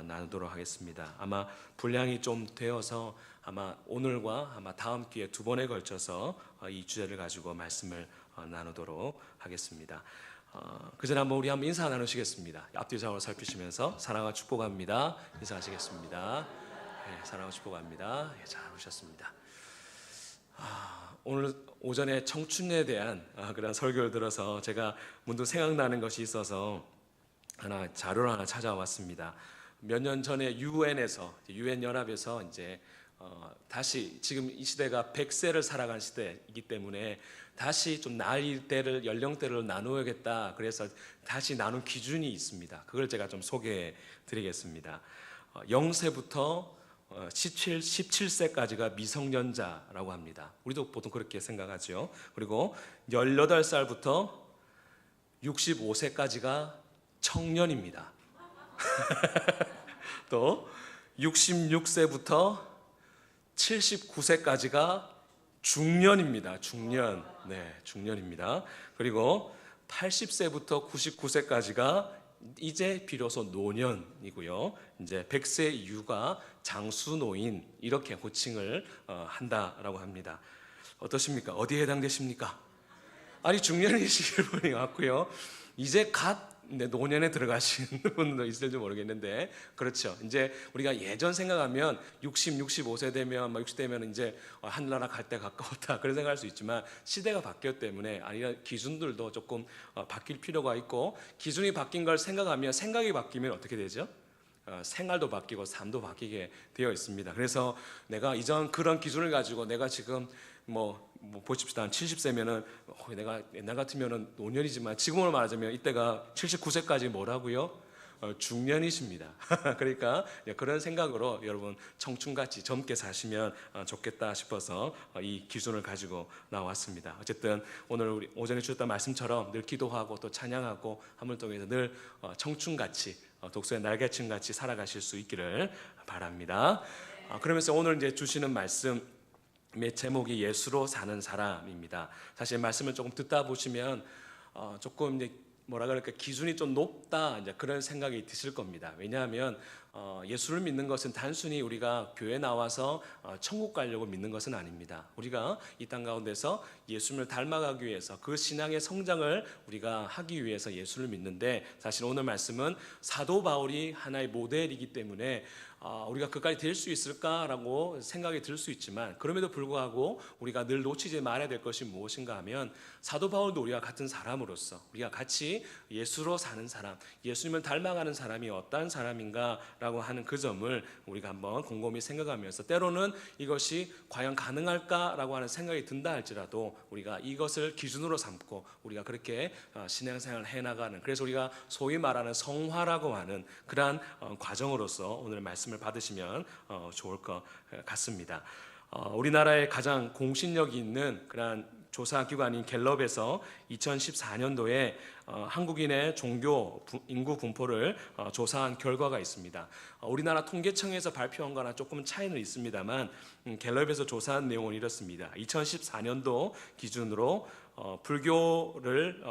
나누도록 하겠습니다. 아마 분량이 좀 되어서 아마 오늘과 아마 다음 기회 두 번에 걸쳐서 이 주제를 가지고 말씀을 나누도록 하겠습니다. 그 전에 우리 한번 인사 나누시겠습니다. 앞뒤 좌우를 살피시면서 사랑과 축복합니다. 인사하시겠습니다. 네, 사랑과 축복합니다. 네, 잘 오셨습니다. 오늘 오전에 청춘에 대한 그런 설교를 들어서 제가 문득 생각나는 것이 있어서 자료를 하나 찾아왔습니다. 몇 년 전에 유엔 연합에서 이제 다시 지금 이 시대가 100세를 살아간 시대이기 때문에 다시 좀 나이대를 연령대를 나누어야겠다. 그래서 다시 나눈 기준이 있습니다. 그걸 제가 좀 소개해 드리겠습니다. 0세부터 17세까지가 미성년자라고 합니다. 우리도 보통 그렇게 생각하죠. 그리고 18살부터 65세까지가 청년입니다. 또 66세부터 79세까지가 중년입니다. 중년. 네, 중년입니다. 그리고 80세부터 99세까지가 이제 비로소 노년이고요. 이제 100세 이후가 장수노인 이렇게 호칭을 한다라고 합니다. 어떠십니까? 어디에 해당되십니까? 아니 중년이실 분이 같고요. 이제 갓 노년에 들어가신 분도 있을지 모르겠는데 그렇죠. 이제 우리가 예전 생각하면 60, 65세 되면 60대면 이제 하늘나라 갈 때 가까웠다 그런 생각할 수 있지만 시대가 바뀌었기 때문에 아니면 기준들도 조금 바뀔 필요가 있고 기준이 바뀐 걸 생각하면 생각이 바뀌면 어떻게 되죠? 생활도 바뀌고 삶도 바뀌게 되어 있습니다. 그래서 내가 이전 그런 기준을 가지고 내가 지금 보십시다. 한 70세면은 내가 옛날 같으면은 노년이지만 지금으로 말하자면 이때가 79세까지 뭐라고요? 중년이십니다. 그러니까 그런 생각으로 여러분 청춘같이 젊게 사시면 좋겠다 싶어서 이 기준을 가지고 나왔습니다. 어쨌든 오늘 우리 오전에 주셨던 말씀처럼 늘 기도하고 또 찬양하고 함을 통해서 늘 청춘같이 독서의 날개춤같이 살아가실 수 있기를 바랍니다. 그러면서 오늘 이제 주시는 말씀 제목이 예수로 사는 사람입니다. 사실 말씀을 조금 듣다 보시면 조금 이제 뭐라 그럴까 기준이 좀 높다 이제 그런 생각이 드실 겁니다. 왜냐하면 예수를 믿는 것은 단순히 우리가 교회 나와서 천국 가려고 믿는 것은 아닙니다. 우리가 이 땅 가운데서 예수님을 닮아가기 위해서 그 신앙의 성장을 우리가 하기 위해서 예수를 믿는데 사실 오늘 말씀은 사도 바울이 하나의 모델이기 때문에 우리가 그까지 될 수 있을까라고 생각이 들 수 있지만 그럼에도 불구하고 우리가 늘 놓치지 말아야 될 것이 무엇인가 하면 사도 바울도 우리가 같은 사람으로서 우리가 같이 예수로 사는 사람, 예수님을 닮아가는 사람이 어떤 사람인가라고 하는 그 점을 우리가 한번 곰곰이 생각하면서 때로는 이것이 과연 가능할까라고 하는 생각이 든다 할지라도 우리가 이것을 기준으로 삼고 우리가 그렇게 신앙생활을 해나가는 그래서 우리가 소위 말하는 성화라고 하는 그러한 과정으로서 오늘 말씀을 받으시면 좋을 것 같습니다. 우리나라의 가장 공신력이 있는 그러한 조사기관인 갤럽에서 2014년도에 한국인의 종교 인구 분포를 조사한 결과가 있습니다. 우리나라 통계청에서 발표한 거나 조금 차이는 있습니다만 갤럽에서 조사한 내용은 이렇습니다. 2014년도 기준으로 불교를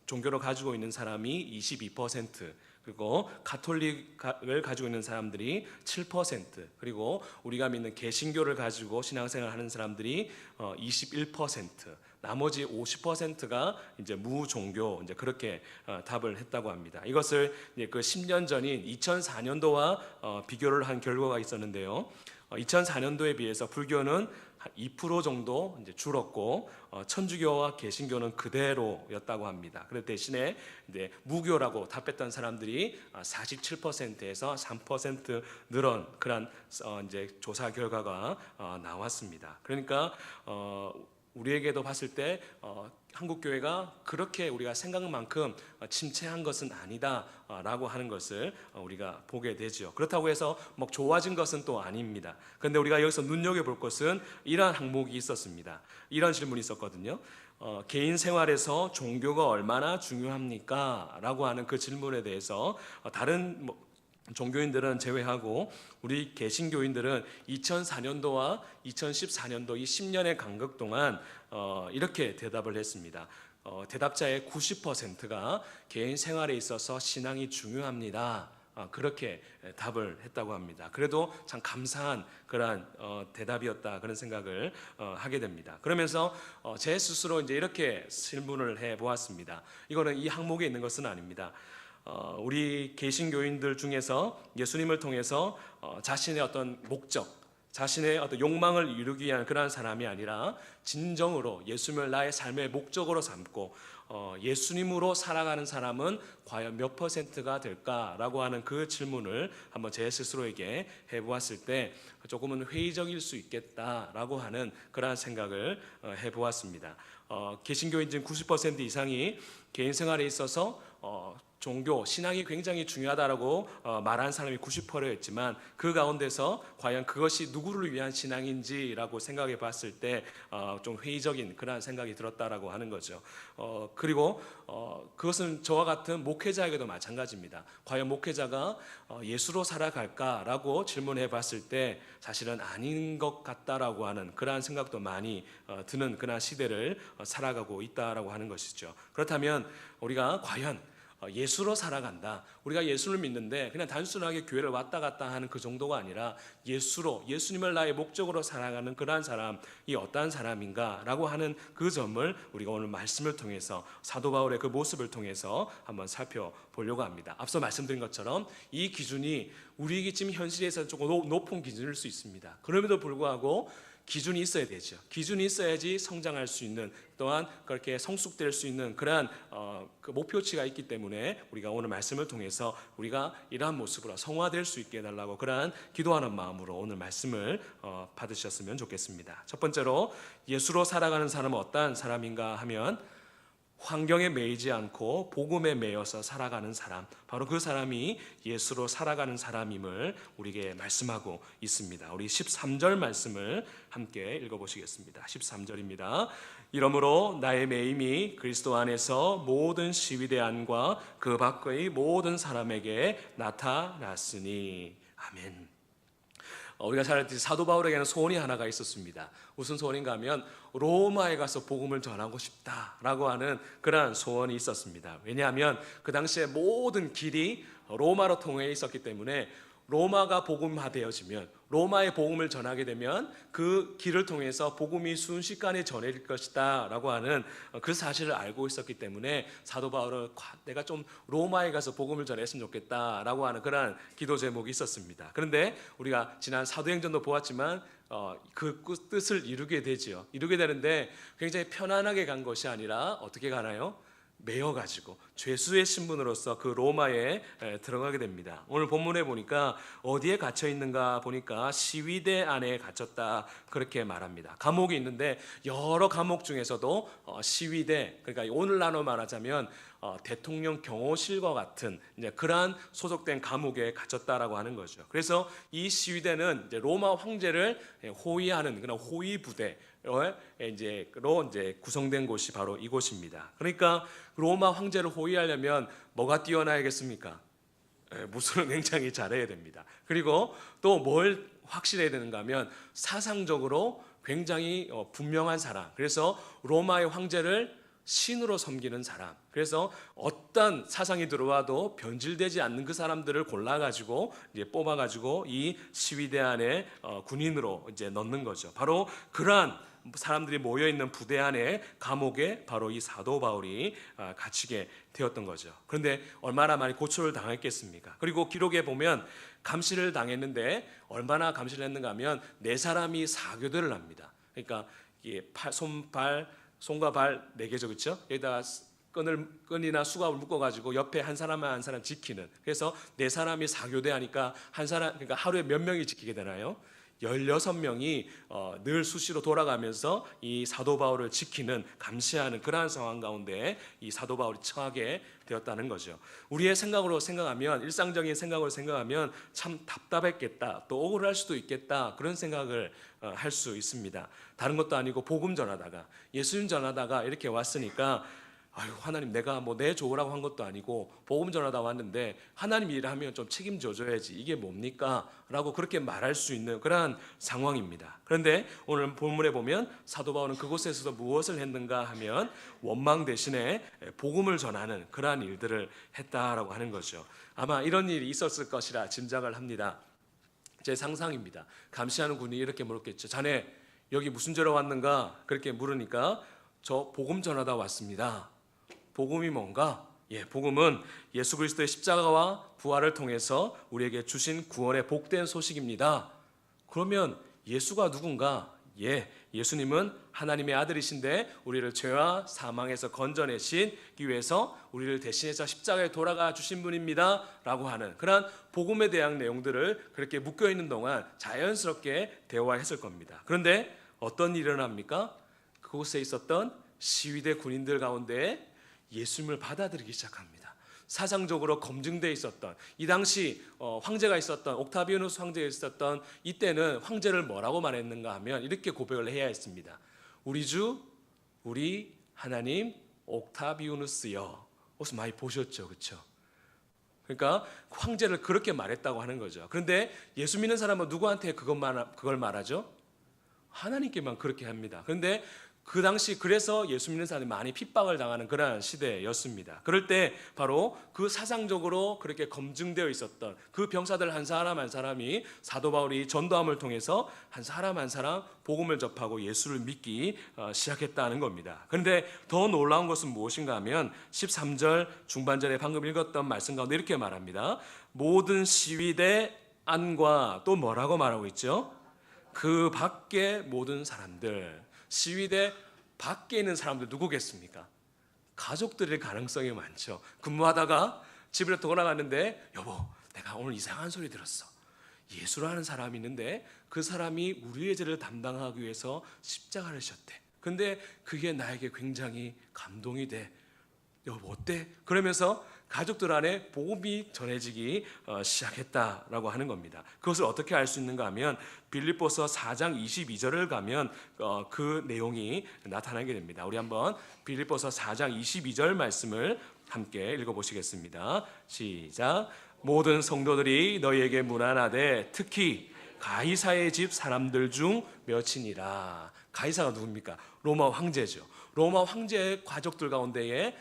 종교로 가지고 있는 사람이 22%, 그리고 가톨릭을 가지고 있는 사람들이 7%, 그리고 우리가 믿는 개신교를 가지고 신앙생활을 하는 사람들이 21%, 나머지 50%가 이제 무종교 이제 그렇게 답을 했다고 합니다. 이것을 이제 그 10년 전인 2004년도와 비교를 한 결과가 있었는데요. 2004년도에 비해서 불교는 한 2% 정도 이제 줄었고 천주교와 개신교는 그대로였다고 합니다. 그 대신에 이제 무교라고 답했던 사람들이 47%에서 3% 늘은 그런 이제 조사 결과가 나왔습니다. 그러니까 우리에게도 봤을 때 한국 교회가 그렇게 우리가 생각한 만큼 침체한 것은 아니다라고 하는 것을 우리가 보게 되죠. 그렇다고 해서 좋아진 것은 또 아닙니다. 그런데 우리가 여기서 눈여겨볼 것은 이러한 항목이 있었습니다. 이런 질문이 있었거든요. 개인 생활에서 종교가 얼마나 중요합니까? 라고 하는 그 질문에 대해서 다른 종교인들은 제외하고 우리 개신교인들은 2004년도와 2014년도 이 10년의 간격 동안 이렇게 대답을 했습니다. 대답자의 90%가 개인 생활에 있어서 신앙이 중요합니다 그렇게 답을 했다고 합니다. 그래도 참 감사한 그러한 대답이었다, 그런 생각을 하게 됩니다. 그러면서 제 스스로 이제 이렇게 질문을 해 보았습니다. 이거는 이 항목에 있는 것은 아닙니다. 우리 개신교인들 중에서 예수님을 통해서 자신의 어떤 목적, 자신의 어떤 욕망을 이루기 위한 그러한 사람이 아니라 진정으로 예수님을 나의 삶의 목적으로 삼고 예수님으로 살아가는 사람은 과연 몇 퍼센트가 될까라고 하는 그 질문을 한번 제 스스로에게 해보았을 때 조금은 회의적일 수 있겠다라고 하는 그러한 생각을 해보았습니다. 개신교인들 90% 이상이 개인 생활에 있어서 종교, 신앙이 굉장히 중요하다라고 말하는 사람이 90%였지만 그 가운데서 과연 그것이 누구를 위한 신앙인지라고 생각해 봤을 때 좀 회의적인 그런 생각이 들었다라고 하는 거죠. 그리고 그것은 저와 같은 목회자에게도 마찬가지입니다. 과연 목회자가 예수로 살아갈까라고 질문해 봤을 때 사실은 아닌 것 같다라고 하는 그러한 생각도 많이 드는 그런 시대를 살아가고 있다라고 하는 것이죠. 그렇다면 우리가 과연 예수로 살아간다, 우리가 예수를 믿는데 그냥 단순하게 교회를 왔다 갔다 하는 그 정도가 아니라 예수로, 예수님을 나의 목적으로 살아가는 그러한 사람이 어떠한 사람인가 라고 하는 그 점을 우리가 오늘 말씀을 통해서 사도 바울의 그 모습을 통해서 한번 살펴보려고 합니다. 앞서 말씀드린 것처럼 이 기준이 우리에게 지금 현실에서 조금 높은 기준일 수 있습니다. 그럼에도 불구하고 기준이 있어야 되죠. 기준이 있어야지 성장할 수 있는, 또한 그렇게 성숙될 수 있는 그러한 그 목표치가 있기 때문에 우리가 오늘 말씀을 통해서 우리가 이러한 모습으로 성화될 수 있게 해달라고 그러한 기도하는 마음으로 오늘 말씀을 받으셨으면 좋겠습니다. 첫 번째로 예수로 살아가는 사람은 어떠한 사람인가 하면 환경에 매이지 않고 복음에 매여서 살아가는 사람, 바로 그 사람이 예수로 살아가는 사람임을 우리에게 말씀하고 있습니다. 우리 13절 말씀을 함께 읽어보시겠습니다. 13절입니다. 이러므로 나의 매임이 그리스도 안에서 모든 시위대 안과 그 밖의 모든 사람에게 나타났으니. 아멘. 우리가 잘 알듯이 사도 바울에게는 소원이 하나가 있었습니다. 무슨 소원인가 하면 로마에 가서 복음을 전하고 싶다라고 하는 그러한 소원이 있었습니다. 왜냐하면 그 당시에 모든 길이 로마로 통해 있었기 때문에 로마가 복음화되어지면, 로마의 복음을 전하게 되면 그 길을 통해서 복음이 순식간에 전해질 것이다 라고 하는 그 사실을 알고 있었기 때문에 사도 바울은 내가 좀 로마에 가서 복음을 전했으면 좋겠다 라고 하는 그런 기도 제목이 있었습니다. 그런데 우리가 지난 사도행전도 보았지만 그 뜻을 이루게 되지요. 이루게 되는데 굉장히 편안하게 간 것이 아니라 어떻게 가나요? 매여가지고 죄수의 신분으로서 그 로마에 들어가게 됩니다. 오늘 본문에 보니까 어디에 갇혀 있는가 보니까 시위대 안에 갇혔다 그렇게 말합니다. 감옥이 있는데 여러 감옥 중에서도 시위대, 그러니까 오늘날로 말하자면 대통령 경호실과 같은 이제 그러한 소속된 감옥에 갇혔다라고 하는 거죠. 그래서 이 시위대는 이제 로마 황제를 호위하는 그런 호위 부대 로 이제 구성된 곳이 바로 이곳입니다. 그러니까 로마 황제를 호위하려면 뭐가 뛰어나야겠습니까? 무술을 굉장히 잘해야 됩니다. 그리고 또 뭘 확실해야 되는가 하면 사상적으로 굉장히 분명한 사람. 그래서 로마의 황제를 신으로 섬기는 사람. 그래서 어떤 사상이 들어와도 변질되지 않는 그 사람들을 골라가지고 이제 뽑아가지고 이 시위대 안에 군인으로 이제 넣는 거죠. 바로 그러한 사람들이 모여 있는 부대 안에 감옥에 바로 이 사도 바울이 갇히게 되었던 거죠. 그런데 얼마나 많이 고초를 당했겠습니까? 그리고 기록에 보면 감시를 당했는데 얼마나 감시를 했는가 하면 네 사람이 사교대를 합니다. 그러니까 이게 손과 발 네 개죠, 그렇죠? 여기다가 끈이나 수갑을 묶어가지고 옆에 한 사람 한 사람 지키는. 그래서 네 사람이 사교대 하니까 한 사람, 그러니까 하루에 몇 명이 지키게 되나요? 16명이 늘 수시로 돌아가면서 이 사도 바울을 지키는, 감시하는 그러한 상황 가운데 이 사도 바울이 처하게 되었다는 거죠. 우리의 생각으로 생각하면, 일상적인 생각으로 생각하면 참 답답했겠다, 또 억울할 수도 있겠다, 그런 생각을 할 수 있습니다. 다른 것도 아니고 복음 전하다가, 예수님 전하다가 이렇게 왔으니까 아유 하나님, 내가 뭐 내 좋으라고 한 것도 아니고 복음 전하다 왔는데 하나님 일하면 좀 책임져 줘야지, 이게 뭡니까? 라고 그렇게 말할 수 있는 그러한 상황입니다. 그런데 오늘 본문에 보면 사도 바울은 그곳에서도 무엇을 했는가 하면 원망 대신에 복음을 전하는 그러한 일들을 했다라고 하는 거죠. 아마 이런 일이 있었을 것이라 짐작을 합니다. 제 상상입니다. 감시하는 군이 이렇게 물었겠죠. 자네 여기 무슨 죄로 왔는가? 그렇게 물으니까 저 복음 전하다 왔습니다. 복음이 뭔가? 복음은 예수 그리스도의 십자가와 부활을 통해서 우리에게 주신 구원의 복된 소식입니다. 그러면 예수가 누군가? 예수님은 하나님의 아들이신데 우리를 죄와 사망에서 건져내시기 위해서 우리를 대신해서 십자가에 돌아가 주신 분입니다 라고 하는 그러한 복음에 대한 내용들을 그렇게 묶여있는 동안 자연스럽게 대화했을 겁니다. 그런데 어떤 일이 일어납니까? 그곳에 있었던 시위대 군인들 가운데 예수님을 받아들이기 시작합니다. 사상적으로 검증되어 있었던 이 당시 황제가 있었던 옥타비아누스 황제가 있었던 이때는 황제를 뭐라고 말했는가 하면 이렇게 고백을 해야 했습니다. 우리 주 우리 하나님 옥타비아누스여. 어디서 많이 보셨죠, 그렇죠? 그러니까 황제를 그렇게 말했다고 하는 거죠. 그런데 예수 믿는 사람은 누구한테 그걸 말하죠? 하나님께만 그렇게 합니다. 그런데 그 당시 그래서 예수 믿는 사람이 많이 핍박을 당하는 그러한 시대였습니다. 그럴 때 바로 그 사상적으로 그렇게 검증되어 있었던 그 병사들 한 사람 한 사람이 사도 바울이 전도함을 통해서 한 사람 한 사람 복음을 접하고 예수를 믿기 시작했다는 겁니다. 그런데 더 놀라운 것은 무엇인가 하면 13절 중반절에 방금 읽었던 말씀 가운데 이렇게 말합니다. 모든 시위대 안과 또 뭐라고 말하고 있죠? 그 밖에 모든 사람들. 시위대 밖에 있는 사람들 누구겠습니까? 가족들일 가능성이 많죠. 근무하다가 집으로 돌아갔는데 여보, 내가 오늘 이상한 소리 들었어. 예수라는 사람이 있는데 그 사람이 우리의 죄를 담당하기 위해서 십자가를 지셨대. 근데 그게 나에게 굉장히 감동이 돼. 여보 어때? 그러면서 가족들 안에 복음이 전해지기 시작했다라고 하는 겁니다. 그것을 어떻게 알 수 있는가 하면 빌립보서 4장 22절을 가면 그 내용이 나타나게 됩니다. 우리 한번 빌립보서 4장 22절 말씀을 함께 읽어보시겠습니다. 시작. 모든 성도들이 너희에게 문안하되 특히 가이사의 집 사람들 중 몇이니라. 가이사가 누굽니까? 로마 황제죠. 로마 황제의 가족들 가운데에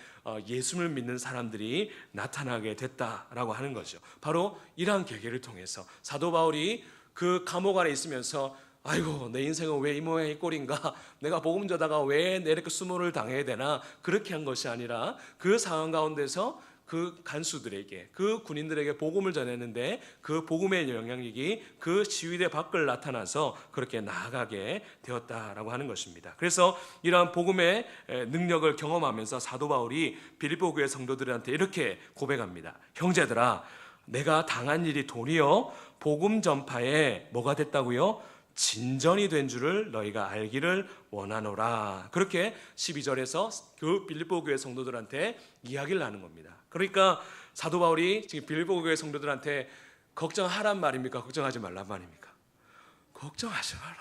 예수를 믿는 사람들이 나타나게 됐다라고 하는 거죠. 바로 이러한 계기를 통해서 사도 바울이 그 감옥 안에 있으면서 아이고 내 인생은 왜 이 모양이 꼴인가, 내가 복음 전하다가 왜 이렇게 수모를 당해야 되나, 그렇게 한 것이 아니라 그 상황 가운데서 그 간수들에게, 그 군인들에게 복음을 전했는데 그 복음의 영향력이 그 시위대 밖을 나타나서 그렇게 나아가게 되었다라고 하는 것입니다. 그래서 이러한 복음의 능력을 경험하면서 사도 바울이 빌립보 교회 성도들한테 이렇게 고백합니다. 형제들아, 내가 당한 일이 도리어 복음 전파에 뭐가 됐다고요? 진전이 된 줄을 너희가 알기를 원하노라. 그렇게 12절에서 그 빌립보 교회 성도들한테 이야기를 하는 겁니다. 그러니까 사도 바울이 지금 빌립보 교회 성도들한테 걱정하란 말입니까? 걱정하지 말란 말입니까? 걱정하지 마라.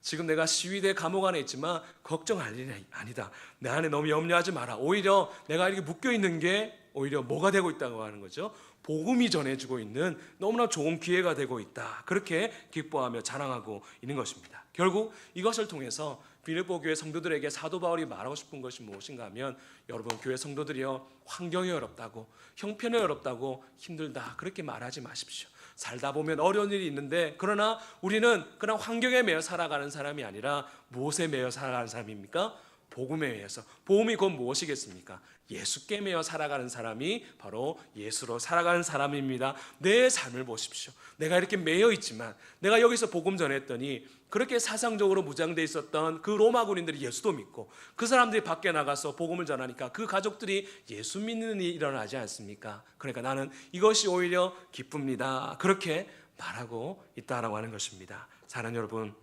지금 내가 시위대 감옥 안에 있지만 걱정할 일이 아니다. 내 안에 너무 염려하지 마라. 오히려 내가 이렇게 묶여 있는 게 오히려 뭐가 되고 있다고 하는 거죠? 복음이 전해지고 있는 너무나 좋은 기회가 되고 있다. 그렇게 기뻐하며 자랑하고 있는 것입니다. 결국 이것을 통해서 빌립보 교회 성도들에게 사도 바울이 말하고 싶은 것이 무엇인가 하면, 여러분 교회 성도들이요, 환경이 어렵다고, 형편이 어렵다고 힘들다 그렇게 말하지 마십시오. 살다 보면 어려운 일이 있는데, 그러나 우리는 그냥 환경에 매여 살아가는 사람이 아니라 무엇에 매여 살아가는 사람입니까? 복음에 의해서. 복음이 곧 무엇이겠습니까? 예수께 매여 살아가는 사람이 바로 예수로 살아가는 사람입니다. 내 삶을 보십시오. 내가 이렇게 매여 있지만, 내가 여기서 복음 전했더니 그렇게 사상적으로 무장되어 있었던 그 로마 군인들이 예수도 믿고, 그 사람들이 밖에 나가서 복음을 전하니까 그 가족들이 예수 믿는 일이 일어나지 않습니까? 그러니까 나는 이것이 오히려 기쁩니다. 그렇게 말하고 있다라고 하는 것입니다. 사랑하는 여러분,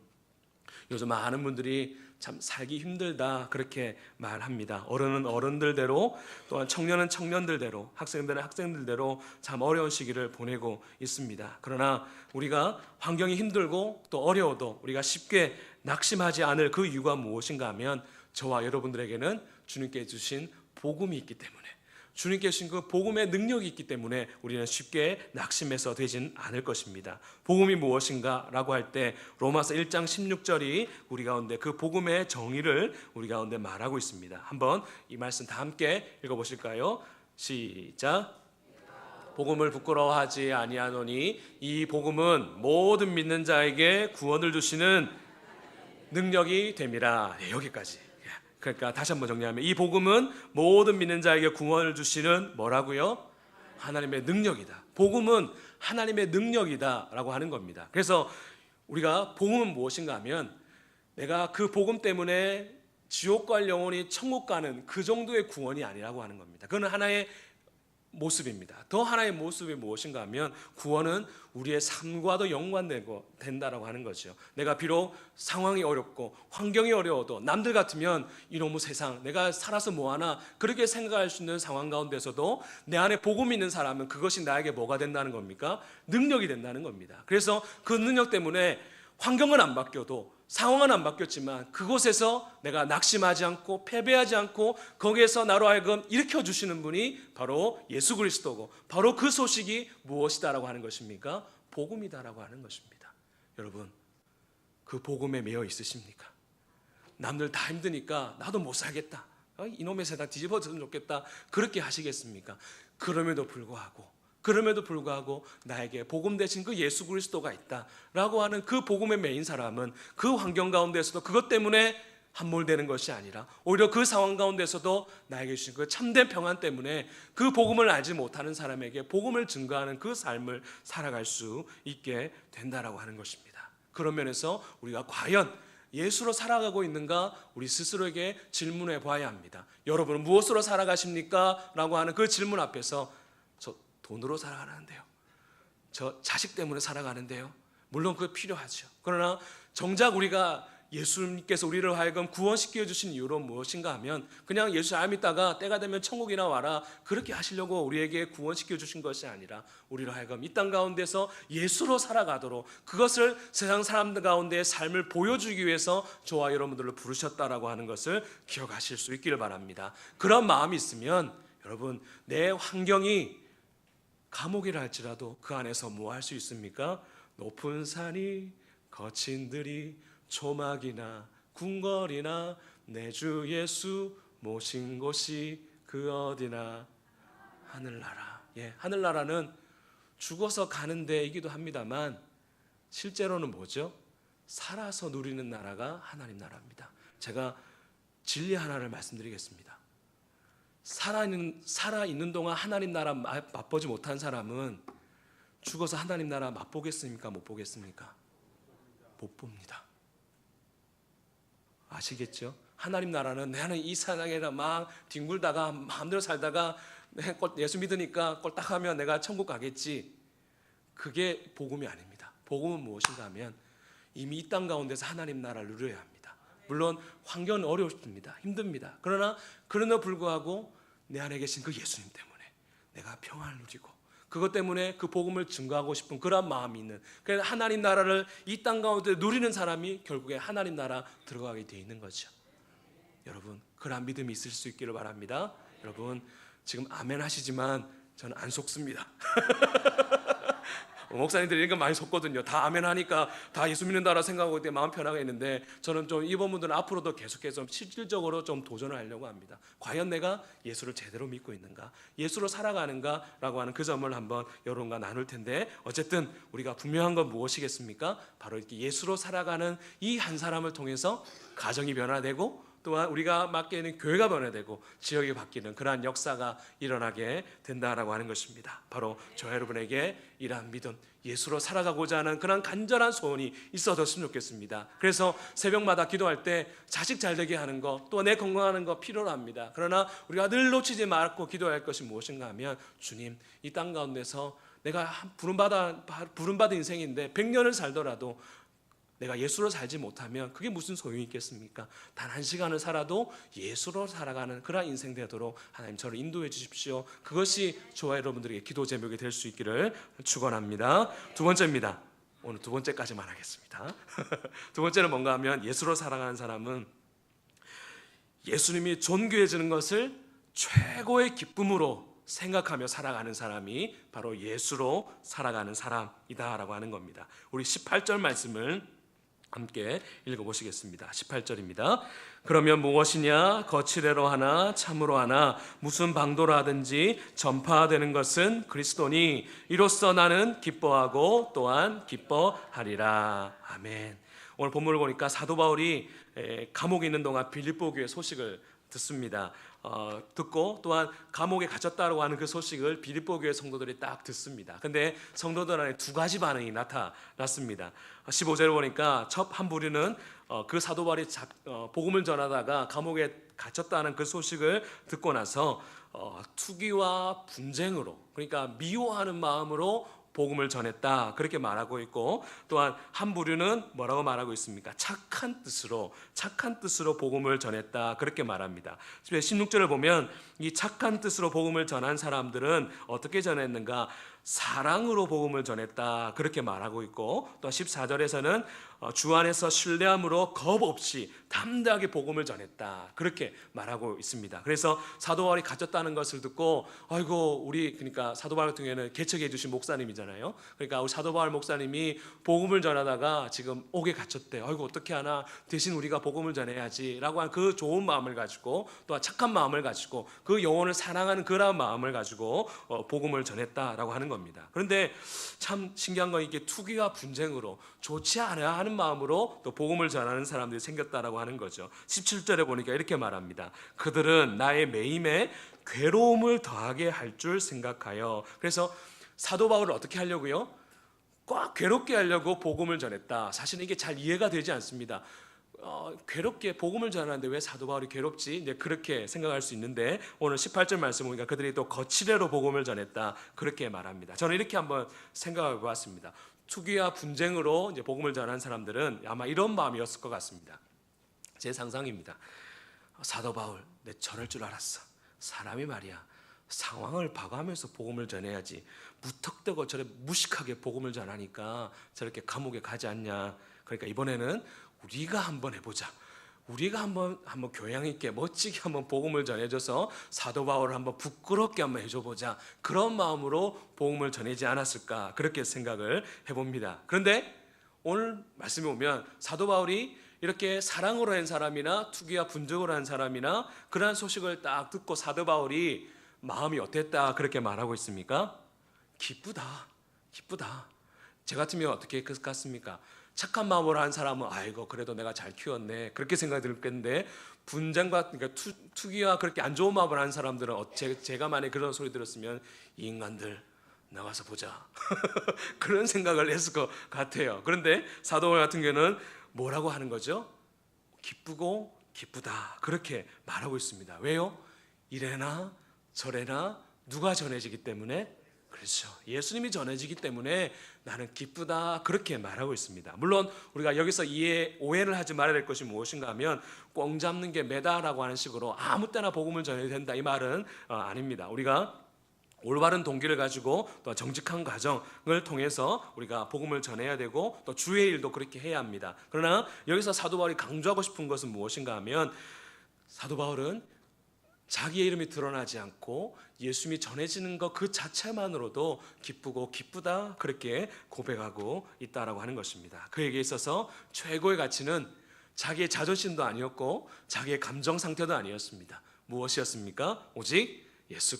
요즘 많은 분들이 참 살기 힘들다 그렇게 말합니다. 어른은 어른들대로, 또한 청년은 청년들대로, 학생들은 학생들대로 참 어려운 시기를 보내고 있습니다. 그러나 우리가 환경이 힘들고 또 어려워도 우리가 쉽게 낙심하지 않을 그 이유가 무엇인가 하면, 저와 여러분들에게는 주님께 주신 복음이 있기 때문에, 주님께 주신 그 복음의 능력이 있기 때문에 우리는 쉽게 낙심해서 되진 않을 것입니다. 복음이 무엇인가 라고 할 때 로마서 1장 16절이 우리 가운데 그 복음의 정의를 우리 가운데 말하고 있습니다. 한번 이 말씀 다 함께 읽어보실까요? 시작. 복음을 부끄러워하지 아니하노니 이 복음은 모든 믿는 자에게 구원을 주시는 능력이 됨이라. 네, 여기까지. 그러니까 다시 한번 정리하면 이 복음은 모든 믿는 자에게 구원을 주시는 뭐라고요? 하나님의 능력이다. 복음은 하나님의 능력이다 라고 하는 겁니다. 그래서 우리가 복음은 무엇인가 하면 내가 그 복음 때문에 지옥 갈 영혼이 천국 가는 그 정도의 구원이 아니라고 하는 겁니다. 그건 하나의 모습입니다. 더 하나의 모습이 무엇인가 하면 구원은 우리의 삶과도 연관되고 된다라고 하는 거죠. 내가 비록 상황이 어렵고 환경이 어려워도 남들 같으면 이놈의 세상 내가 살아서 뭐하나 그렇게 생각할 수 있는 상황 가운데서도 내 안에 복음이 있는 사람은 그것이 나에게 뭐가 된다는 겁니까? 능력이 된다는 겁니다. 그래서 그 능력 때문에 환경은 안 바뀌어도 상황은 안 바뀌었지만 그곳에서 내가 낙심하지 않고 패배하지 않고 거기에서 나로 하여금 일으켜주시는 분이 바로 예수 그리스도고 바로 그 소식이 무엇이다라고 하는 것입니까? 복음이다라고 하는 것입니다. 여러분, 그 복음에 매여 있으십니까? 남들 다 힘드니까 나도 못 살겠다, 이놈의 세상 뒤집어졌으면 좋겠다, 그렇게 하시겠습니까? 그럼에도 불구하고 나에게 복음 대신 그 예수 그리스도가 있다라고 하는 그 복음에 매인 사람은 그 환경 가운데서도 그것 때문에 함몰되는 것이 아니라 오히려 그 상황 가운데서도 나에게 주신 그 참된 평안 때문에 그 복음을 알지 못하는 사람에게 복음을 증거하는 그 삶을 살아갈 수 있게 된다라고 하는 것입니다. 그런 면에서 우리가 과연 예수로 살아가고 있는가 우리 스스로에게 질문해 봐야 합니다. 여러분은 무엇으로 살아가십니까? 라고 하는 그 질문 앞에서 돈으로 살아가는데요, 저 자식 때문에 살아가는데요, 물론 그거 필요하죠. 그러나 정작 우리가 예수님께서 우리를 하여금 구원시켜 주신 이유로 무엇인가 하면 그냥 예수 잘 믿다가 때가 되면 천국이나 와라 그렇게 하시려고 우리에게 구원시켜 주신 것이 아니라 우리를 하여금 이 땅 가운데서 예수로 살아가도록 그것을 세상 사람들 가운데의 삶을 보여주기 위해서 저와 여러분들을 부르셨다라고 하는 것을 기억하실 수 있기를 바랍니다. 그런 마음이 있으면 여러분, 내 환경이 감옥이라 할지라도 그 안에서 뭐 할 수 있습니까? 높은 산이 거친 들이 초막이나 궁궐이나 내 주 예수 모신 곳이 그 어디나 하늘나라. 하늘나라는 죽어서 가는 데이기도 합니다만 실제로는 뭐죠? 살아서 누리는 나라가 하나님 나라입니다. 진리 하나를 말씀드리겠습니다. 살아있는 동안 하나님 나라 맛보지 못한 사람은 죽어서 하나님 나라 맛보겠습니까? 못 보겠습니까? 못 봅니다. 아시겠죠? 하나님 나라는 나는 이 세상에다 막 뒹굴다가 마음대로 살다가 예수 믿으니까 꼴딱하면 내가 천국 가겠지, 그게 복음이 아닙니다. 복음은 무엇인가 하면 이미 이 땅 가운데서 하나님 나라를 누려야 합니다. 물론 환경은 어렵습니다. 힘듭니다. 그러나 불구하고 내 안에 계신 그 예수님 때문에 내가 평안을 누리고 그것 때문에 그 복음을 증거하고 싶은 그런 마음이 있는, 그래서 하나님 나라를 이 땅 가운데 누리는 사람이 결국에 하나님 나라 들어가게 되어 있는 거죠. 여러분, 그런 믿음이 있을 수 있기를 바랍니다. 여러분, 지금 아멘 하시지만 저는 안 속습니다. 목사님들이 이런 거 많이 속거든요. 다 아멘 하니까 다 예수 믿는다라 생각하고 그때 마음 편하겠는데, 저는 좀 이번 분들은 앞으로도 계속해서 실질적으로 좀 도전을 하려고 합니다. 과연 내가 예수를 제대로 믿고 있는가, 예수로 살아가는가 라고 하는 그 점을 한번 여러분과 나눌 텐데, 어쨌든 우리가 분명한 건 무엇이겠습니까? 바로 이렇게 예수로 살아가는 이 한 사람을 통해서 가정이 변화되고 또한 우리가 맡게 있는 교회가 변화되고 지역이 바뀌는 그러한 역사가 일어나게 된다라고 하는 것입니다. 바로 저 여러분에게 이러한 믿음, 예수로 살아가고자 하는 그런 간절한 소원이 있어졌으면 좋겠습니다. 그래서 새벽마다 기도할 때 자식 잘 되게 하는 것, 또 내 건강하는 것 필요로 합니다. 그러나 우리가 늘 놓치지 말고 기도할 것이 무엇인가 하면, 주님, 이 땅 가운데서 내가 부름받은 인생인데 100년을 살더라도 내가 예수로 살지 못하면 그게 무슨 소용이 있겠습니까? 단 한 시간을 살아도 예수로 살아가는 그런 인생 되도록 하나님 저를 인도해 주십시오. 그것이 저와 여러분들에게 기도 제목이 될 수 있기를 축원합니다. 두 번째입니다. 오늘 두 번째까지만 하겠습니다. 두 번째는 뭔가 하면, 예수로 살아가는 사람은 예수님이 존귀해지는 것을 최고의 기쁨으로 생각하며 살아가는 사람이 바로 예수로 살아가는 사람이다라고 하는 겁니다. 우리 18절 말씀을 함께 읽어보시겠습니다. 18절입니다. 그러면 무엇이냐? 거칠애로 하나 참으로 하나 무슨 방도로 하든지 전파되는 것은 그리스도니 이로써 나는 기뻐하고 또한 기뻐하리라. 아멘. 오늘 본문을 보니까 사도 바울이 감옥에 있는 동안 빌립보 교회 소식을 듣습니다. 듣고 또한 감옥에 갇혔다고 하는 그 소식을 빌립보 교회 성도들이 딱 듣습니다. 근데 성도들 안에 두 가지 반응이 나타났습니다. 15절을 보니까 첫 한 부류는 그 사도 바울이 복음을 전하다가 감옥에 갇혔다는 그 소식을 듣고 나서 투기와 분쟁으로, 그러니까 미워하는 마음으로 복음을 전했다, 그렇게 말하고 있고, 또한 한 부류는 뭐라고 말하고 있습니까? 착한 뜻으로 복음을 전했다, 그렇게 말합니다. 16절을 보면 이 착한 뜻으로 복음을 전한 사람들은 어떻게 전했는가? 사랑으로 복음을 전했다, 그렇게 말하고 있고, 또 14절에서는 주 안에서 신뢰함으로 겁 없이 담대하게 복음을 전했다, 그렇게 말하고 있습니다. 그래서 사도 바울이 갇혔다는 것을 듣고 아이고, 그러니까 사도 바울 같은 경우에는 개척해 주신 목사님이잖아요. 그러니까 우리 사도 바울 목사님이 복음을 전하다가 지금 옥에 갇혔대. 아이고, 어떻게 하나, 대신 우리가 복음을 전해야지라고 한 그 좋은 마음을 가지고, 또 착한 마음을 가지고, 그 영혼을 사랑하는 그런 마음을 가지고 복음을 전했다라고 하는 겁니다. 그런데 참 신기한 건 이게 투기와 분쟁으로 좋지 않아야 하는 마음으로 또 복음을 전하는 사람들이 생겼다라고 하는 거죠. 17절에 보니까 이렇게 말합니다. 그들은 나의 매임에 괴로움을 더하게 할 줄 생각하여. 그래서 사도 바울을 어떻게 하려고요? 꽉 괴롭게 하려고 복음을 전했다. 사실은 이게 잘 이해가 되지 않습니다. 괴롭게 복음을 전하는데 왜 사도 바울이 괴롭지? 이제 그렇게 생각할 수 있는데, 오늘 18절 말씀 보니까 그들이 또 거칠애로 복음을 전했다, 그렇게 말합니다. 저는 이렇게 한번 생각해 보았습니다. 투기와 분쟁으로 이제 복음을 전한 사람들은 아마 이런 마음이었을 것 같습니다. 제 상상입니다. 사도 바울, 내 저럴 줄 알았어. 사람이 말이야, 상황을 봐가면서 복음을 전해야지, 무턱대고 저래 무식하게 복음을 전하니까 저렇게 감옥에 가지 않냐. 그러니까 이번에는 우리가 한번 해보자. 우리가 한번 교양 있게 멋지게 한번 복음을 전해줘서 사도 바울을 한번 부끄럽게 한번 해줘보자, 그런 마음으로 복음을 전하지 않았을까, 그렇게 생각을 해봅니다. 그런데 오늘 말씀에 보면 사도 바울이 이렇게 사랑으로 한 사람이나 투기와 분쟁으로 한 사람이나 그러한 소식을 딱 듣고 사도 바울이 마음이 어땠다, 그렇게 말하고 있습니까? 기쁘다. 제 같으면 어떻게 같습니까? 착한 마음으로 한 사람은 아이고, 그래도 내가 잘 키웠네, 그렇게 생각이 들겠는데, 분쟁과, 그러니까 투기와 그렇게 안 좋은 마음을 한 사람들은 제가 만약에 그런 소리 들었으면 이 인간들 나와서 보자 그런 생각을 했을 것 같아요. 그런데 사도 바울 같은 경우는 뭐라고 하는 거죠? 기쁘고 기쁘다, 그렇게 말하고 있습니다. 왜요? 이래나 저래나 누가 전해지기 때문에, 그렇죠, 예수님이 전해지기 때문에 나는 기쁘다, 그렇게 말하고 있습니다. 물론 우리가 여기서 오해를 하지 말아야 될 것이 무엇인가 하면 꽁 잡는 게 매다라고 하는 식으로 아무 때나 복음을 전해야 된다, 이 말은 아닙니다. 우리가 올바른 동기를 가지고 또 정직한 과정을 통해서 우리가 복음을 전해야 되고, 또 주의 일도 그렇게 해야 합니다. 그러나 여기서 사도 바울이 강조하고 싶은 것은 무엇인가 하면, 사도 바울은 자기의 이름이 드러나지 않고 예수님이 전해지는 것 그 자체만으로도 기쁘고 기쁘다, 그렇게 고백하고 있다라고 하는 것입니다. 그에게 있어서 최고의 가치는 자기의 자존심도 아니었고 자기의 감정 상태도 아니었습니다. 무엇이었습니까? 오직 예수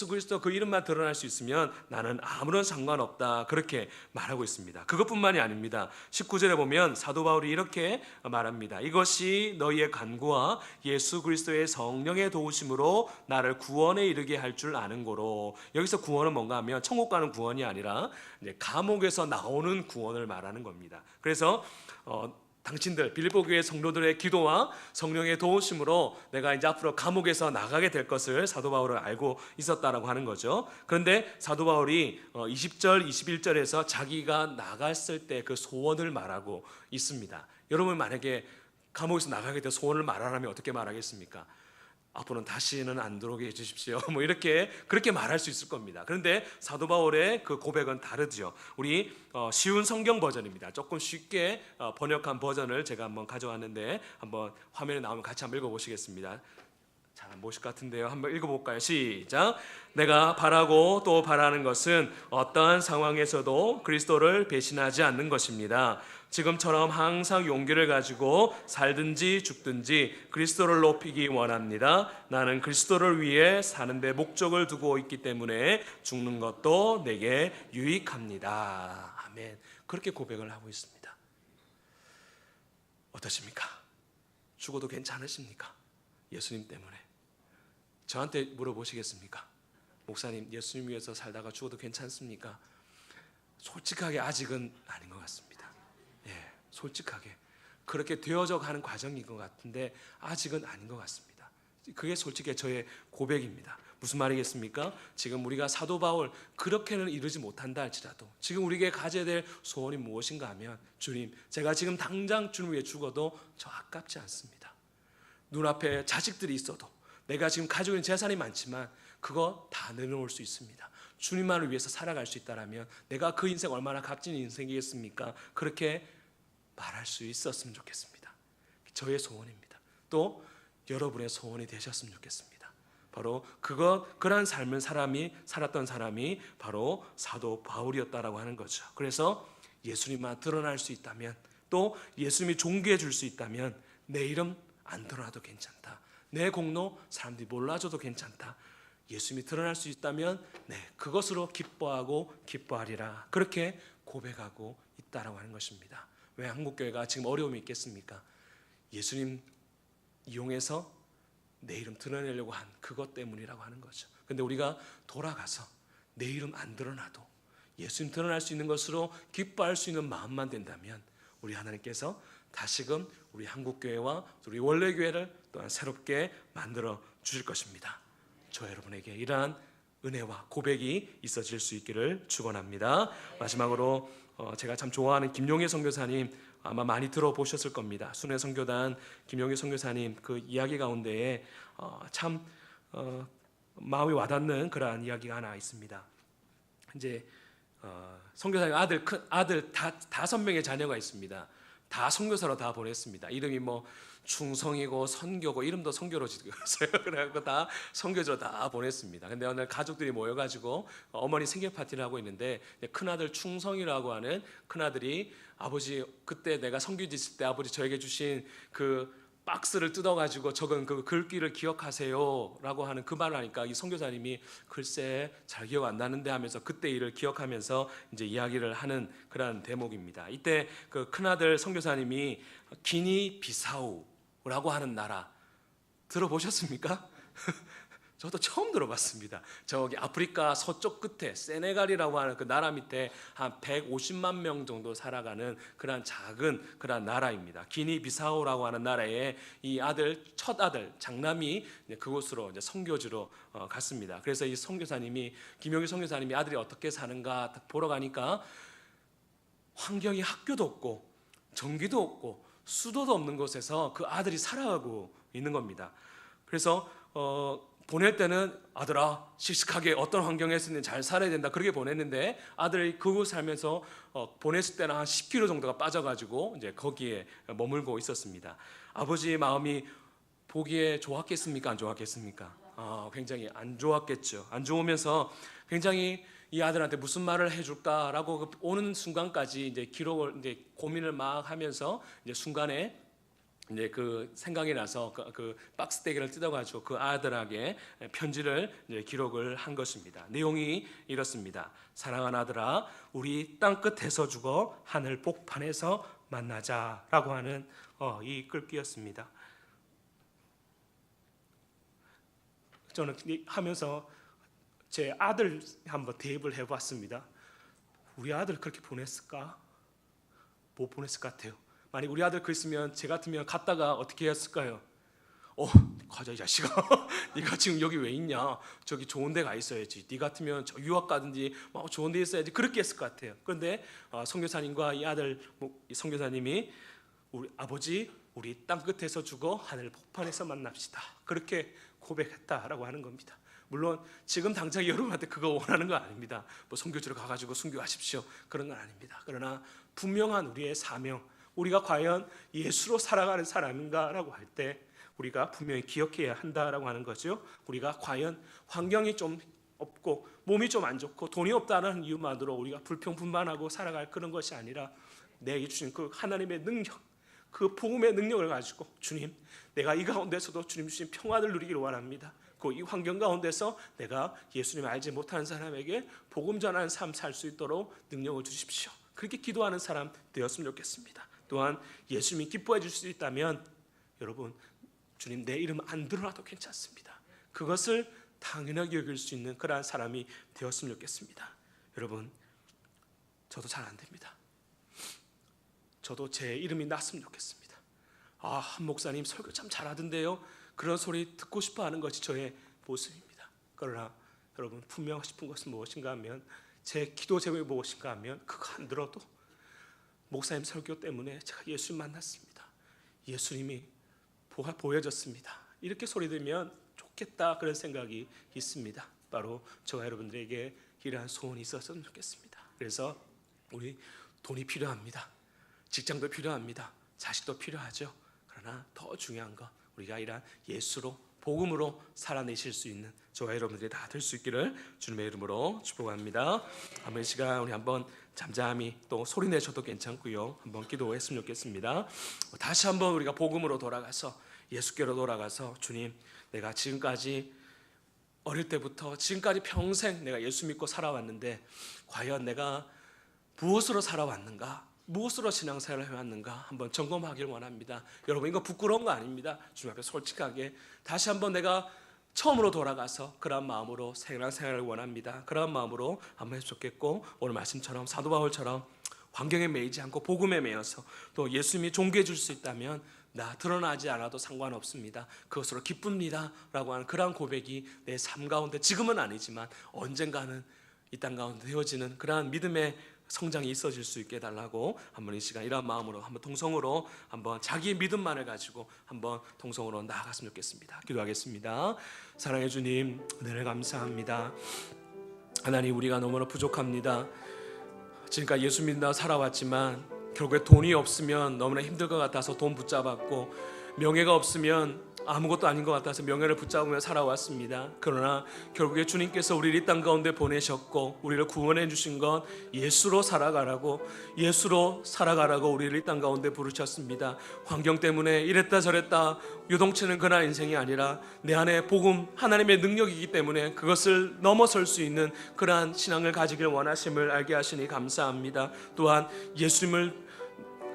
그리스도 그 이름만 드러날 수 있으면 나는 아무런 상관없다, 그렇게 말하고 있습니다. 그것뿐만이 아닙니다. 19절에 보면 사도 바울이 이렇게 말합니다. 이것이 너희의 간구와 예수 그리스도의 성령의 도우심으로 나를 구원에 이르게 할 줄 아는 거로. 여기서 구원은 뭔가 하면 천국 가는 구원이 아니라 이제 감옥에서 나오는 구원을 말하는 겁니다. 그래서 당신들 빌립보 교회 성도들의 기도와 성령의 도우심으로 내가 이제 앞으로 감옥에서 나가게 될 것을 사도 바울은 알고 있었다라고 하는 거죠. 그런데 사도 바울이 20절, 21절에서 자기가 나갔을 때 그 소원을 말하고 있습니다. 여러분, 만약에 감옥에서 나가게 될 소원을 말하라면 어떻게 말하겠습니까? 앞으로는 다시는 안 들어오게 해주십시오, 이렇게 그렇게 말할 수 있을 겁니다. 그런데 사도 바울의 그 고백은 다르죠. 우리 쉬운 성경 버전입니다. 조금 쉽게 번역한 버전을 제가 한번 가져왔는데, 한번 화면에 나오면 같이 한번 읽어보시겠습니다. 잘 안 보실 것 같은데요. 한번 읽어볼까요? 시작. 내가 바라고 또 바라는 것은 어떠한 상황에서도 그리스도를 배신하지 않는 것입니다. 지금처럼 항상 용기를 가지고 살든지 죽든지 그리스도를 높이기 원합니다. 나는 그리스도를 위해 사는데 목적을 두고 있기 때문에 죽는 것도 내게 유익합니다. 아멘. 그렇게 고백을 하고 있습니다. 어떠십니까? 죽어도 괜찮으십니까? 예수님 때문에. 저한테 물어보시겠습니까? 목사님, 예수님 위해서 살다가 죽어도 괜찮습니까? 솔직하게 아직은 아닌 것 같습니다. 예, 솔직하게 그렇게 되어져 가는 과정인 것 같은데 아직은 아닌 것 같습니다. 그게 솔직히 저의 고백입니다. 무슨 말이겠습니까? 지금 우리가 사도 바울 그렇게는 이루지 못한다 할지라도 지금 우리에게 가져야 될 소원이 무엇인가 하면, 주님, 제가 지금 당장 주님 위해 죽어도 저 아깝지 않습니다. 눈앞에 자식들이 있어도, 내가 지금 가지고 있는 재산이 많지만 그거 다 내려놓을 수 있습니다. 주님만을 위해서 살아갈 수 있다면 내가 그 인생 얼마나 값진 인생이겠습니까? 그렇게 말할 수 있었으면 좋겠습니다. 저의 소원입니다. 또 여러분의 소원이 되셨으면 좋겠습니다. 바로 그러한 삶을 살았던 사람이 바로 사도 바울이었다라고 하는 거죠. 그래서 예수님만 드러날 수 있다면, 또 예수님이 존귀해 줄 수 있다면 내 이름 안 드러나도 괜찮다. 내 공로 사람들이 몰라줘도 괜찮다. 예수님이 드러날 수 있다면 그것으로 기뻐하리라. 그렇게 고백하고 있다라고 하는 것입니다. 왜 한국교회가 지금 어려움이 있겠습니까? 예수님 이용해서 내 이름 드러내려고 한 그것 때문이라고 하는 거죠. 근데 우리가 돌아가서 내 이름 안 드러나도 예수님 드러날 수 있는 것으로 기뻐할 수 있는 마음만 된다면 우리 하나님께서 다시금 우리 한국교회와 우리 원래교회를 또한 새롭게 만들어 주실 것입니다. 저 여러분에게 이러한 은혜와 고백이 있어질 수 있기를 축원합니다. 마지막으로 제가 참 좋아하는 김용희 선교사님, 아마 많이 들어보셨을 겁니다. 순회 선교단 김용희 선교사님 그 이야기 가운데에 참 마음이 와닿는 그러한 이야기가 하나 있습니다. 이제 선교사님 아들 5명의 자녀가 있습니다. 다 선교사로 다 보냈습니다. 이름이 뭐 충성이고 선교고, 이름도 선교로 지었어요. 그래갖고 다 선교지로 다 보냈습니다. 근데 오늘 가족들이 모여가지고 어머니 생일 파티를 하고 있는데, 큰아들 충성이라고 하는 큰아들이, 아버지 그때 내가 선교지 있을 때 아버지 저에게 주신 그 박스를 뜯어가지고 적은 그 글귀를 기억하세요 라고 하는 그 말을 하니까 이 선교사님이 글쎄 잘 기억 안 나는데 하면서 그때 일을 기억하면서 이제 이야기를 하는 그런 대목입니다. 이때 그 큰아들 선교사님이 기니비사우라고 하는 나라 들어보셨습니까? 저도 처음 들어봤습니다. 저기 아프리카 서쪽 끝에 세네갈이라고 하는 그 나라 밑에 한 150만 명 정도 살아가는 그런 작은 그런 나라입니다. 기니비사우라고 하는 나라에 이 첫 아들 장남이 그곳으로 이제 선교지로 갔습니다. 그래서 이 선교사님이, 김용희 선교사님이 아들이 어떻게 사는가 딱 보러 가니까 환경이 학교도 없고 전기도 없고 수도도 없는 곳에서 그 아들이 살아가고 있는 겁니다. 그래서 보낼 때는 아들아 씩씩하게 어떤 환경에서는 잘 살아야 된다 그렇게 보냈는데, 아들이 그곳 살면서 보냈을 때는 한 10kg 정도가 빠져가지고 이제 거기에 머물고 있었습니다. 아버지의 마음이 보기에 좋았겠습니까? 안 좋았겠습니까? 굉장히 안 좋았겠죠. 안 좋으면서 굉장히 이 아들한테 무슨 말을 해줄까라고 오는 순간까지 이제 기록을 이제 고민을 막 하면서 이제 순간에 이제 그 생각이 나서 그 박스대기를 뜯어가지고 그 아들에게 편지를 이제 기록을 한 것입니다. 내용이 이렇습니다. 사랑하는 아들아, 우리 땅 끝에서 죽어 하늘 복판에서 만나자라고 하는 이 글귀였습니다. 저는 하면서 제 아들 한번 대입을 해봤습니다. 우리 아들 그렇게 보냈을까? 못 보냈을 것 같아요. 만약 우리 아들 그랬으면 제 같으면 갔다가 어떻게 했을까요? 가자 이 자식아. 네가 지금 여기 왜 있냐? 저기 좋은 데 가 있어야지. 네 같으면 저 유학 가든지 좋은 데 있어야지. 그렇게 했을 것 같아요. 그런데 선교사님과 이 아들 선교사님이 우리 아버지 우리 땅 끝에서 죽어 하늘 복판에서 만납시다. 그렇게 고백했다라고 하는 겁니다. 물론 지금 당장 여러분한테 그거 원하는 거 아닙니다. 뭐 선교지로 가가지고 순교하십시오 그런 건 아닙니다. 그러나 분명한 우리의 사명, 우리가 과연 예수로 살아가는 사람인가라고 할 때 우리가 분명히 기억해야 한다라고 하는 거죠. 우리가 과연 환경이 좀 없고 몸이 좀 안 좋고 돈이 없다는 이유만으로 우리가 불평불만하고 살아갈 그런 것이 아니라 내게 주신 그 하나님의 능력, 그 복음의 능력을 가지고 주님, 내가 이 가운데서도 주님 주신 평안을 누리기를 원합니다. 이 환경 가운데서 내가 예수님을 알지 못하는 사람에게 복음 전하는 삶 살 수 있도록 능력을 주십시오. 그렇게 기도하는 사람 되었으면 좋겠습니다. 또한 예수님이 기뻐해 줄 수 있다면 여러분, 주님 내 이름 안 드러나도 괜찮습니다. 그것을 당연하게 여길 수 있는 그러한 사람이 되었으면 좋겠습니다. 여러분, 저도 잘 안 됩니다. 저도 제 이름이 났으면 좋겠습니다. 한 목사님 설교 참 잘하던데요, 그런 소리 듣고 싶어하는 것이 저의 모습입니다. 그러나 여러분, 분명하고 싶은 것은 무엇인가 하면, 제 기도 제목이 무엇인가 하면, 그거 안 들어도 목사님 설교 때문에 제가 예수님 만났습니다, 예수님이 보여졌습니다, 이렇게 소리 들으면 좋겠다, 그런 생각이 있습니다. 바로 저와 여러분들에게 이러한 소원이 있었으면 좋겠습니다. 그래서 우리 돈이 필요합니다. 직장도 필요합니다. 자식도 필요하죠. 그러나 더 중요한 거, 우리가 이러한 예수로, 복음으로 살아내실 수 있는 저와 여러분들이 다 될 수 있기를 주님의 이름으로 축복합니다. 아멘. 시간 우리 한번 잠잠히, 또 소리 내셔도 괜찮고요, 한번 기도했으면 좋겠습니다. 다시 한번 우리가 복음으로 돌아가서, 예수께로 돌아가서, 주님, 내가 지금까지 어릴 때부터 지금까지 평생 내가 예수 믿고 살아왔는데 과연 내가 무엇으로 살아왔는가, 무엇으로 신앙생활을 해왔는가 한번 점검하길 원합니다. 여러분, 이거 부끄러운 거 아닙니다. 주님 앞에 솔직하게 다시 한번 내가 처음으로 돌아가서 그런 마음으로 신앙생활을 원합니다. 그런 마음으로 한번 했으면 좋겠고, 오늘 말씀처럼 사도 바울처럼 환경에 매이지 않고 복음에 매여서 또 예수님이 존귀해 줄 수 있다면 나 드러나지 않아도 상관없습니다, 그것으로 기쁩니다 라고 하는 그런 고백이 내 삶 가운데, 지금은 아니지만 언젠가는 이 땅 가운데 되어지는 그러한 믿음의 성장이 있어질 수 있게 해달라고 한번 이 시간 이런 마음으로 한번 통성으로 한번 자기의 믿음만을 가지고 한번 통성으로 나아갔으면 좋겠습니다. 기도하겠습니다. 사랑해 주님, 은혜를 감사합니다. 하나님, 우리가 너무나 부족합니다. 지금까지 예수 믿는다 살아왔지만 결국에 돈이 없으면 너무나 힘들 것 같아서 돈 붙잡았고, 명예가 없으면 아무것도 아닌 것 같아서 명예를 붙잡으며 살아왔습니다. 그러나 결국에 주님께서 우리를 이 땅 가운데 보내셨고 우리를 구원해 주신 건 예수로 살아가라고, 예수로 살아가라고 우리를 이 땅 가운데 부르셨습니다. 환경 때문에 이랬다 저랬다 요동치는 그런 인생이 아니라 내 안에 복음, 하나님의 능력이기 때문에 그것을 넘어설 수 있는 그러한 신앙을 가지길 원하심을 알게 하시니 감사합니다. 또한 예수님을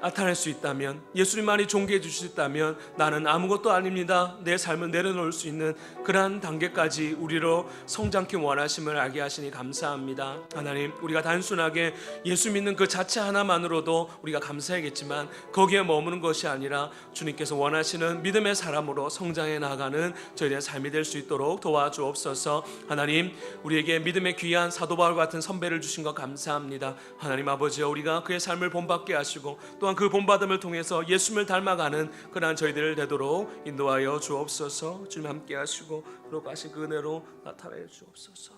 나타낼 수 있다면, 예수님만이 존귀해 주실 수 있다면 나는 아무것도 아닙니다, 내 삶을 내려놓을 수 있는 그러한 단계까지 우리로 성장케 원하심을 알게 하시니 감사합니다. 하나님, 우리가 단순하게 예수 믿는 그 자체 하나만으로도 우리가 감사하겠지만 거기에 머무는 것이 아니라 주님께서 원하시는 믿음의 사람으로 성장해 나가는 저희의 삶이 될 수 있도록 도와주옵소서. 하나님, 우리에게 믿음의 귀한 사도 바울 같은 선배를 주신 것 감사합니다. 하나님 아버지, 우리가 그의 삶을 본받게 하시고 또한 그 본받음을 통해서 예수님을 닮아가는 그러한 저희들 되도록 인도하여 주옵소서. 주님 함께 하시고 거룩하신 그 은혜로 나타내 주옵소서.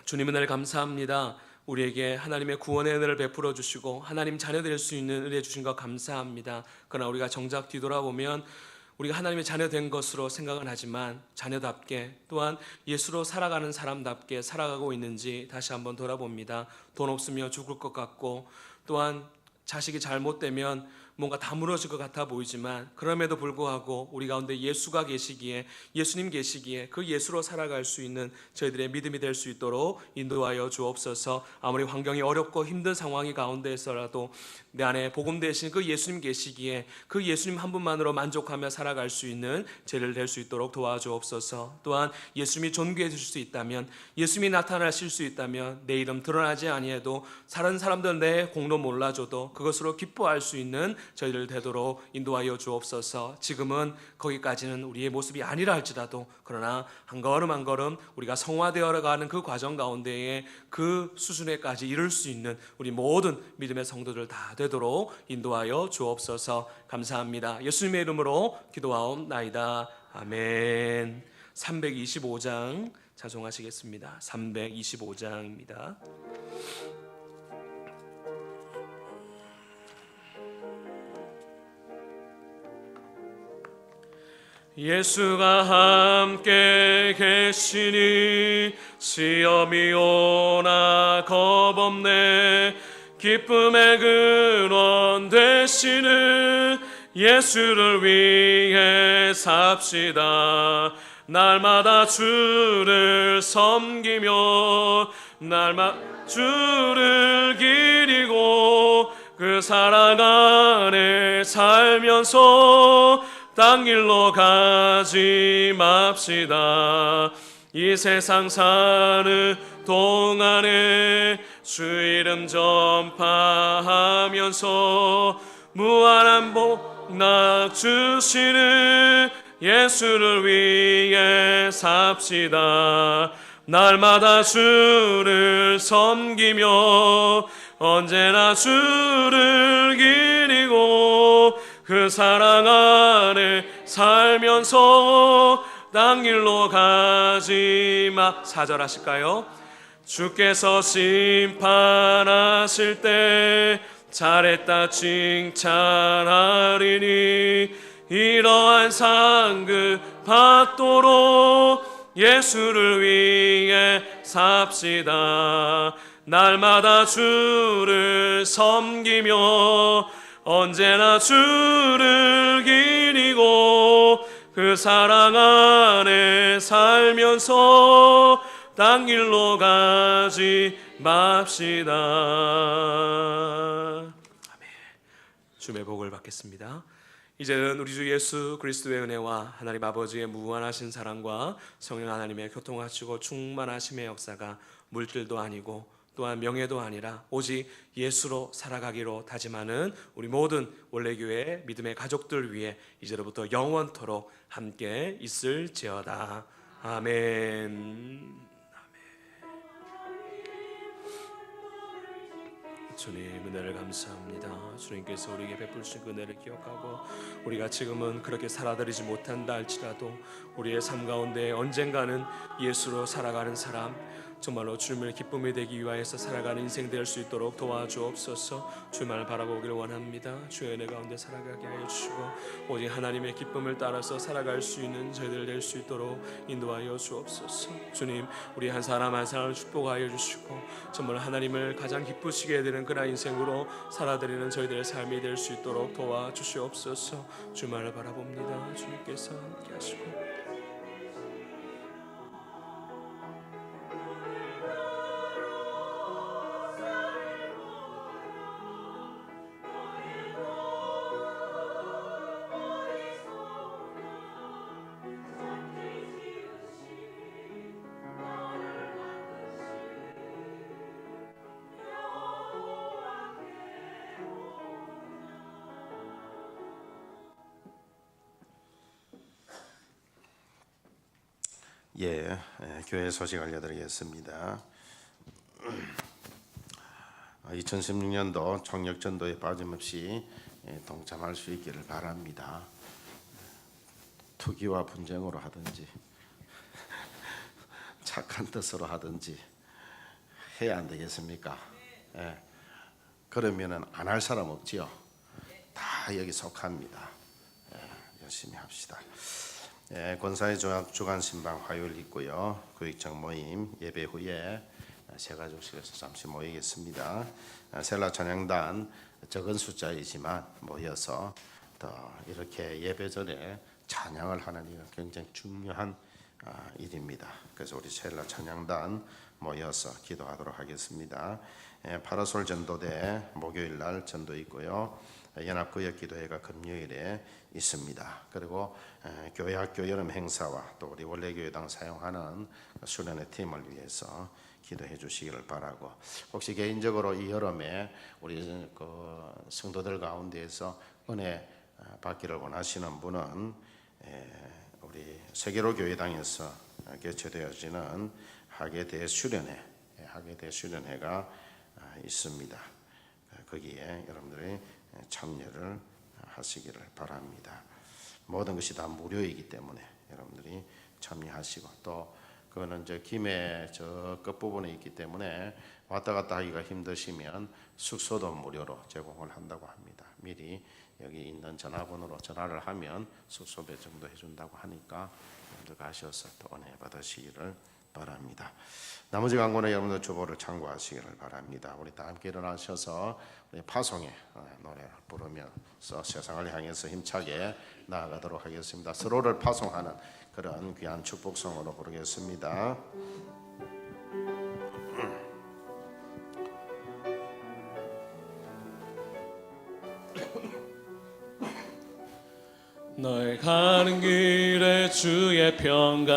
주님, 은혜를 감사합니다. 우리에게 하나님의 구원의 은혜를 베풀어 주시고 하나님 자녀 될 수 있는 은혜 주신 것 감사합니다. 그러나 우리가 정작 뒤돌아보면 우리가 하나님의 자녀 된 것으로 생각은 하지만 자녀답게, 또한 예수로 살아가는 사람답게 살아가고 있는지 다시 한번 돌아봅니다. 돈 없으면 죽을 것 같고, 또한 자식이 잘못되면 뭔가 다 무너질 것 같아 보이지만 그럼에도 불구하고 우리 가운데 예수가 계시기에, 예수님 계시기에 그 예수로 살아갈 수 있는 저희들의 믿음이 될 수 있도록 인도하여 주옵소서. 아무리 환경이 어렵고 힘든 상황이 가운데에서라도 내 안에 복음 대신 그 예수님 계시기에 그 예수님 한 분만으로 만족하며 살아갈 수 있는 저희들 될 수 있도록 도와주옵소서. 또한 예수님이 존귀해 주실 수 있다면, 예수님이 나타나실 수 있다면 내 이름 드러나지 아니해도 다른 사람들 내 공로 몰라줘도 그것으로 기뻐할 수 있는 저희들 되도록 인도하여 주옵소서. 지금은 거기까지는 우리의 모습이 아니라 할지라도, 그러나 한 걸음 한 걸음 우리가 성화되어 가는 그 과정 가운데에 그 수준에까지 이룰 수 있는 우리 모든 믿음의 성도들 다 되도록 인도하여 주옵소서. 감사합니다. 예수님의 이름으로 기도하옵나이다. 아멘. 325장 찬송하시겠습니다. 325장입니다. 예수가 함께 계시니 시험이 오나 겁없네. 기쁨의 근원 되시는 예수를 위해 삽시다. 날마다 주를 섬기며 날마다 주를 기리고 그 사랑 안에 살면서 딴 길로 가지 맙시다. 이 세상 사는 동안에 주 이름 전파하면서 무한한 복락 주시는 예수를 위해 삽시다. 날마다 주를 섬기며 언제나 주를 기리고 그 사랑 안에 살면서 딴 길로 가지 마. 4절 하실까요? 주께서 심판하실 때 잘했다 칭찬하리니 이러한 상급 받도록 예수를 위해 삽시다. 날마다 주를 섬기며 언제나 주를 기리고 그 사랑 안에 살면서 딴 길로 가지 맙시다. 아멘. 주의 복을 받겠습니다. 이제는 우리 주 예수 그리스도의 은혜와 하나님 아버지의 무한하신 사랑과 성령 하나님의 교통하시고 충만하심의 역사가 물질도 아니고 또한 명예도 아니라 오직 예수로 살아가기로 다짐하는 우리 모든 원래교회 믿음의 가족들 위해 이제로부터 영원토록 함께 있을지어다. 아멘. 주님 은혜를 감사합니다. 주님께서 우리에게 베풀신 그 은혜를 기억하고 우리가 지금은 그렇게 살아드리지 못한다 할지라도 우리의 삶 가운데 언젠가는 예수로 살아가는 사람, 정말로 주님의 기쁨이 되기 위하여서 살아가는 인생 될 수 있도록 도와주옵소서. 주님을 바라보기를 원합니다. 주의 은혜 가운데 살아가게 하여 주시고 오직 하나님의 기쁨을 따라서 살아갈 수 있는 저희들 될 수 있도록 인도하여 주옵소서. 주님, 우리 한 사람 한 사람을 축복하여 주시고 정말 하나님을 가장 기쁘시게 되는 그런 인생으로 살아드리는 저희들의 삶이 될 수 있도록 도와주시옵소서. 주님을 바라봅니다. 주님께서 함께 하시고 교회 소식 알려드리겠습니다. 2016년도 총력전도에 빠짐없이 동참할 수 있기를 바랍니다. 투기와 분쟁으로 하든지 착한 뜻으로 하든지 해야 안 되겠습니까? 그러면은 안 할 사람 없지요. 다 여기 속합니다. 열심히 합시다. 권사의 주간 신방 화요일 있고요. 구획정 모임 예배 후에 세가족실에서 잠시 모이겠습니다. 셀라 찬양단 적은 숫자이지만 모여서 또 이렇게 예배 전에 찬양을 하는 일은 굉장히 중요한 일입니다. 그래서 우리 셀라 찬양단 모여서 기도하도록 하겠습니다. 파라솔 전도대 목요일 날 전도 있고요. 연합구역 기도회가 금요일에 있습니다. 그리고 교회 학교 여름 행사와 또 우리 원래교회당 사용하는 수련회 팀을 위해서 기도해 주시기를 바라고, 혹시 개인적으로 이 여름에 우리 그 성도들 가운데에서 은혜 받기를 원하시는 분은 우리 세계로 교회당에서 개최되어지는 학예대 수련회가 있습니다. 거기에 여러분들이 참여를 하시기를 바랍니다. 모든 것이 다 무료이기 때문에 여러분들이 참여하시고 또 그거는 이제 김해 저 끝부분에 있기 때문에 왔다 갔다 하기가 힘드시면 숙소도 무료로 제공을 한다고 합니다. 미리 여기 있는 전화번호로 전화를 하면 숙소 배정도 해준다고 하니까 여러분들 가셔서 또 은혜 받으시기를 바랍니다. 나머지 광고는 여러분들 주보를 참고하시기를 바랍니다. 우리 다 함께 일어나셔서 우리 파송의 노래를 부르면서 세상을 향해서 힘차게 나아가도록 하겠습니다. 서로를 파송하는 그런 귀한 축복성으로 부르겠습니다. 널 가는 길에 주의 평강